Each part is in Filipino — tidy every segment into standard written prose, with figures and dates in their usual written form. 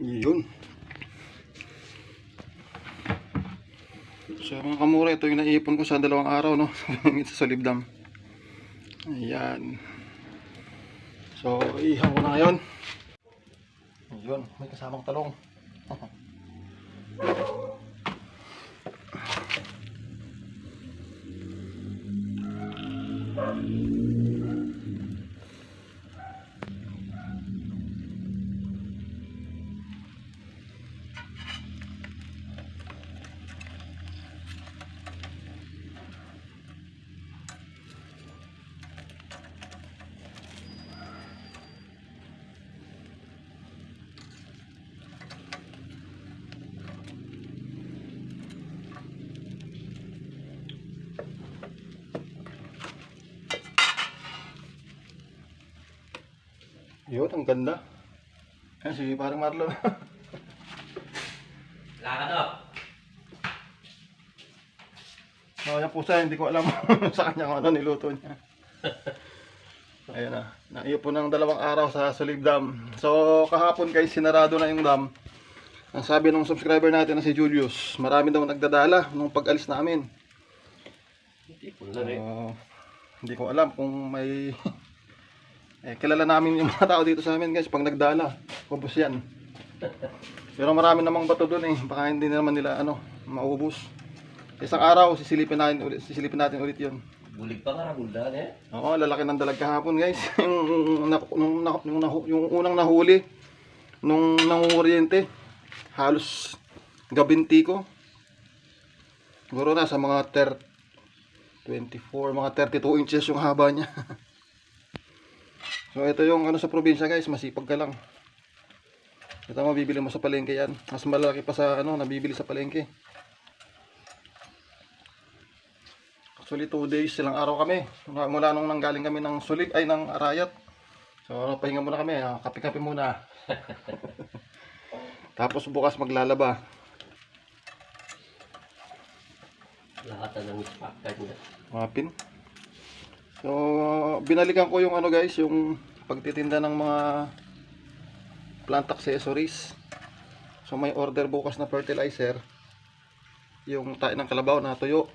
Yun. So mga kamura, ito yung naipon ko sa 2 araw, no? Sa Solibdam. Ayan. So ihaw ko na ngayon. Yun, may kasamang talong. Yun, ang ganda. Ayan, sige, parang Marlon. Lakad o. So, yung pusa, hindi ko alam sa kanya kung ano niluto niya. Ayan na. Naipon ng 2 araw sa Solibdam. So, kahapon guys, sinarado na yung dam. Ang sabi ng subscriber natin na si Julius, marami daw nagdadala nung pag-alis namin. Hindi ko alam kung may... kilala namin yung mga tao dito sa amin guys, pag nagdala, ubos yan. Pero marami namang bato doon eh, baka hindi naman nila maubos. Isang araw, sisilipin natin ulit yun. Bulig pa nga, buldan eh. Oo, lalaki ng dalag kahapon guys. yung unang nahuli, nung nangunguryente, halos gabinti ko. Siguro na sa mga 24, mga 32 inches yung haba niya. So ito yung sa probinsya guys, masipag ka lang. Ito mabibili mo sa palengke yan. Mas malaki pa sa nabibili sa palengke. Actually 2 days, silang araw kami. Mula nung nanggaling kami ng Sulig, ng Arayat. So pahinga muna kami, kape-kape muna. Tapos bukas maglalaba. Lahat ng ispakad niya. Mapin. So binalikan ko yung guys, yung pagtitinda ng mga plant accessories. So may order bukas na fertilizer. Yung tae ng kalabaw na tuyo.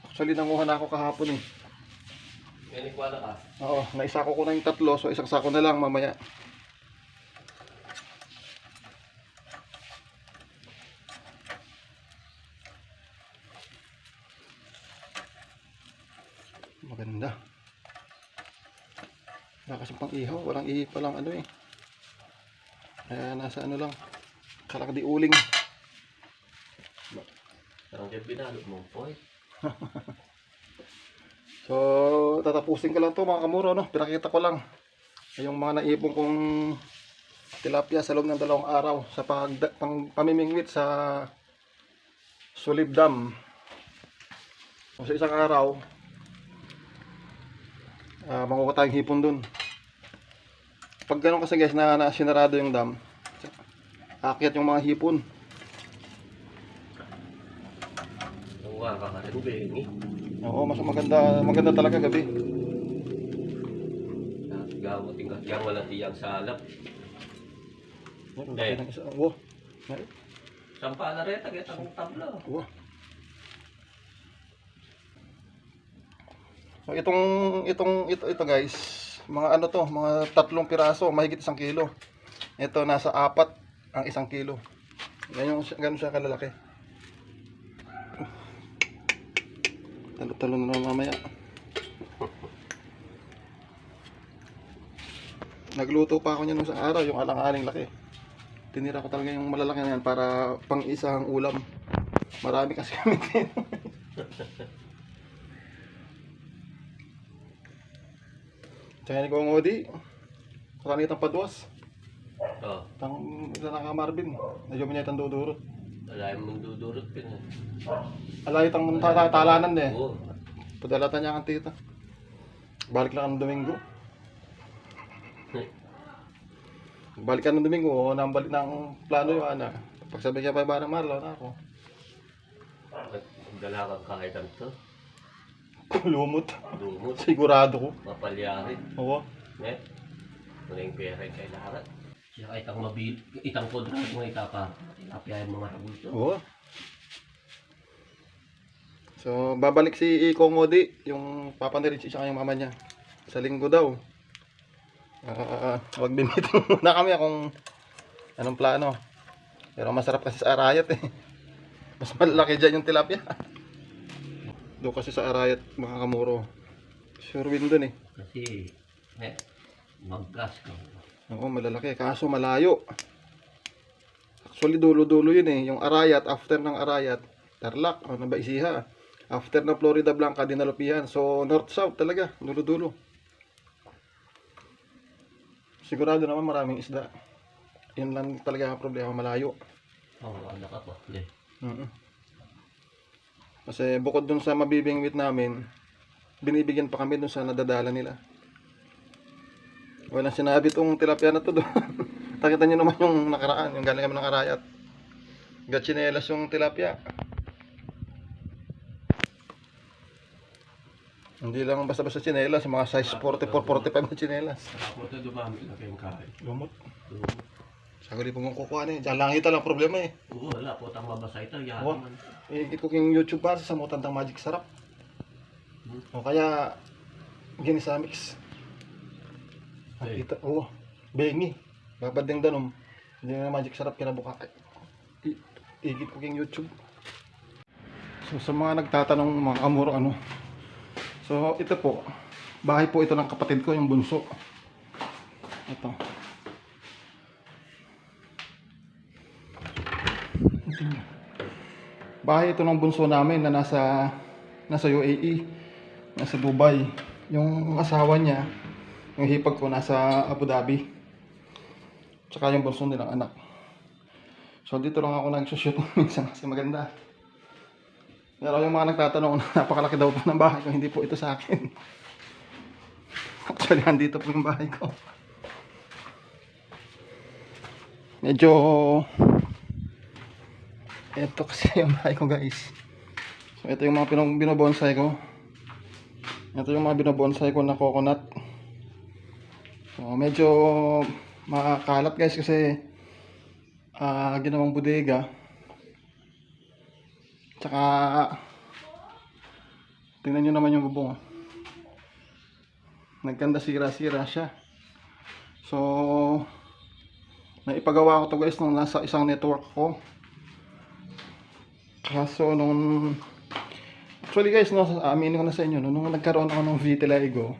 Actually nanguha na ako kahapon eh. Yan ikwala ka. Oo, naisako ko na yung 3, so isang sako na lang mamaya. Maganda. Wala kasi pang ihaw, walang ihi pa lang eh. Kaya nasa lang, kalakdi uling. Parang kaya binalot mo po eh. So, tatapusin ko lang to mga kamuro, pinakita ko lang yung mga naipon kong tilapia sa loob ng 2 araw sa pamimingwit sa Solibdam. So, sa isang araw, manguha tayong hipon dun. Pag ganun kasi guys na sinarado yung dam, aakyat yung mga hipon. Nakuha ka ka rin bengi. Oo, mas maganda talaga gabi. Gawat yung walang tiyang salap. Wow. Sampa na rin, tagit ang tabla. Wow. So ito guys, mga mga 3 piraso, mahigit 1 kilo. Ito nasa 4 ang 1 kilo. Ganun siya kalalaki. Talo-talo na naman mamaya. Nagluto pa ako niyan nung sa araw, yung alang-aling laki. Tinira ko talaga yung malalaki na yan para pang isang ulam. Marami kasi kami din. Tsaka ni Kong Odi, kakanitang padwas. Oo. Isa na ka Marvin, medyo minetang dudurot. Wala yung mong dudurot pin eh. Alayot ang talanan eh. Oo. Padalatan niya ang tita. Balik lang ng Domingo. Balik ka ng Domingo, nambalik ng plano yung pagsabi niya pa parang Marlon ako. Magdala kang kahit ang to. Lumot. Lumot. Sigurado ko. Mapalyarin. Oo. Net. Wala yung pera yung kailangan. Siya itang kodra mga itapar. Tilapia yung mga rabulto. Oo. So, babalik si Iko Ngodi, yung papa ni Richie tsaka yung mama niya. Sa linggo daw. Wag bimitin muna kami kung anong plano. Pero masarap kasi sa Arayat eh. Mas malaki dyan yung tilapia. Doon kasi sa Arayat, mga kamuro. Sure win dun eh. Kasi, maggas ka. Oo, malalaki. Kaso malayo. Actually, dulo-dulo yun eh. Yung Arayat, after ng Arayat, Tarlac, o Nabaisiha. After ng Florida Blanca, Dinalupihan. So, north-south talaga. Dulo-dulo. Sigurado naman maraming isda. Yun lang talaga ang problema, malayo. Oo, wala ka pa. Kasi bukod dun sa mabibingwit namin, binibigyan pa kami dun sa nadadala nila. Walang sinabi tong tilapia na to doon. Nakita nyo naman yung nakaraan, yung galing kami ng Arayat. Gachinelas yung tilapia. Hindi lang basta-basta chinelas, mga size 44-45 na chinelas. Ako ito dumami na kayong kain. Lumot. Sagali po mong kukuha eh. Diyan lang ito lang problema eh. Oo, wala po tang mabasa ito. Oo. Yaman. Ikot ko yung YouTube para sa Mutandang Magic Sarap. O kaya Ginisa Mix. Nakita, oo. Bengi. Babadeng danom. Hindi na Magic Sarap kinabuka. Igit ko yung YouTube. So sa mga nagtatanong mga kamuro ano. So ito po. Bahay po ito ng kapatid ko yung bunso. Ito. Bahay ito ng bunso namin na nasa UAE, nasa Dubai. Yung asawa niya, yung hipag ko nasa Abu Dhabi. Tsaka yung bunso nilang anak. So dito lang ako nagsushoot minsan kasi maganda. Pero yung mga nagtatanong na napakalaki daw po ng bahay ko, hindi po ito sa akin. Actually, andito po yung bahay ko. Medyo ito kasi yung bahay ko guys. So ito yung mga binobonsai ko. Ito yung mga binobonsai ko na coconut. So medyo makakalat guys kasi ginawang bodega. Tsaka tingnan nyo naman yung bubong. Nagkanda sira-sira siya. So naipagawa ko to guys nung nasa isang network ko. Kaso nung actually guys, no, aminin ko na sa inyo, no, nung nagkaroon ako ng vitiligo,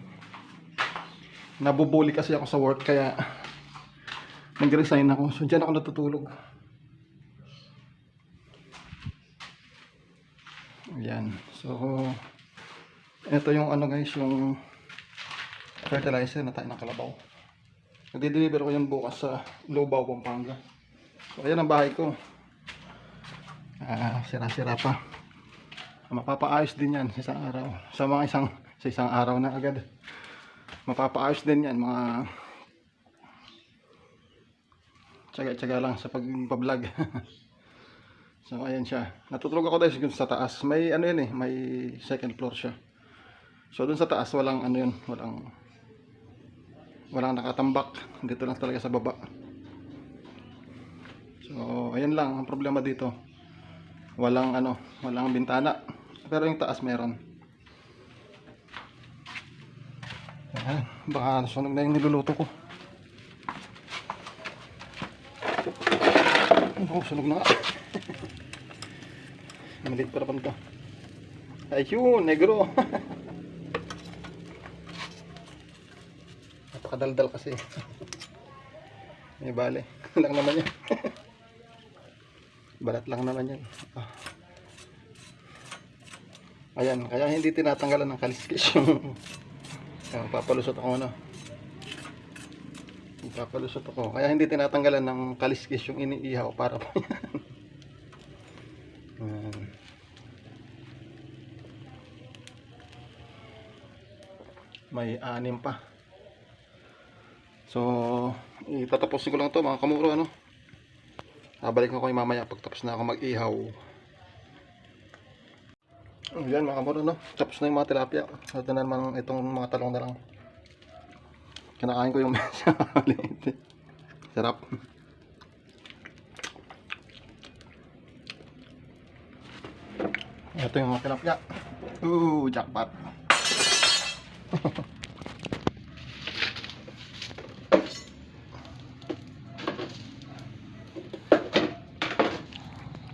nabubuli kasi ako sa work kaya nag-resign ako. So dyan ako natutulog. Ayan. So ito yung ano guys, yung fertilizer na tayo ng kalabaw. Nag-deliver ko yan bukas sa Lubao, Pampanga. So ayan ang bahay ko. Sira-sira pa. Mapapaayos din yan sa isang araw. Sa isang araw na agad. Mapapaayos din yan, mga tsaga-tsaga lang sa pag-vlog. So ayan siya. Natutulog ako dahil sa taas. May ano yun eh, may second floor siya. So dun sa taas walang ano yun, walang nakatambak. Dito lang talaga sa baba. So ayan lang ang problema dito. Walang bintana. Pero yung taas meron. Ayan, baka nasunog na yung niluluto ko. Oh, sunog na nga. Maliit pa naman ito. Ayun, negro. Napakadaldal kasi. May bale. Lang naman yan. Balat lang naman yan. Ayan, kaya hindi tinatanggalan ng kaliskis yung papalusot ako papalusot ako. Kaya hindi tinatanggalan ng kaliskis yung iniihaw para po yan. May 6 pa. So, itatapusin ko lang to mga kamuro ano. Babalik ko kayo mamaya pagtapos na ako mag-ihaw. Ayan mga kamuro no. Tapos na yung mga tilapia. So ito na naman itong mga talong na lang. Kinakain ko yung medyo maliit. Sarap. Ito yung mga tilapia. Jackpot.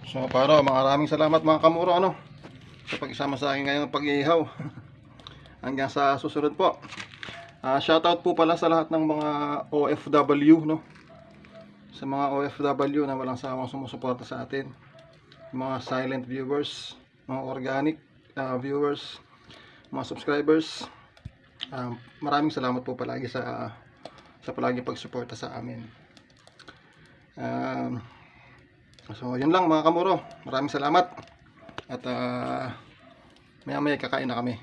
So, maraming salamat mga kamuro, ano, sa pag-isama sa akin ngayong pag-iihaw. Hanggang sa susunod po. Shoutout po pala sa lahat ng mga OFW, no? Sa mga OFW na walang sawang sumusuporta sa atin. Mga silent viewers, mga organic viewers, mga subscribers. Maraming salamat po palagi sa palagi pagsuporta sa amin. So, yun lang mga kamuro. Maraming salamat. At maya-maya kakain na kami.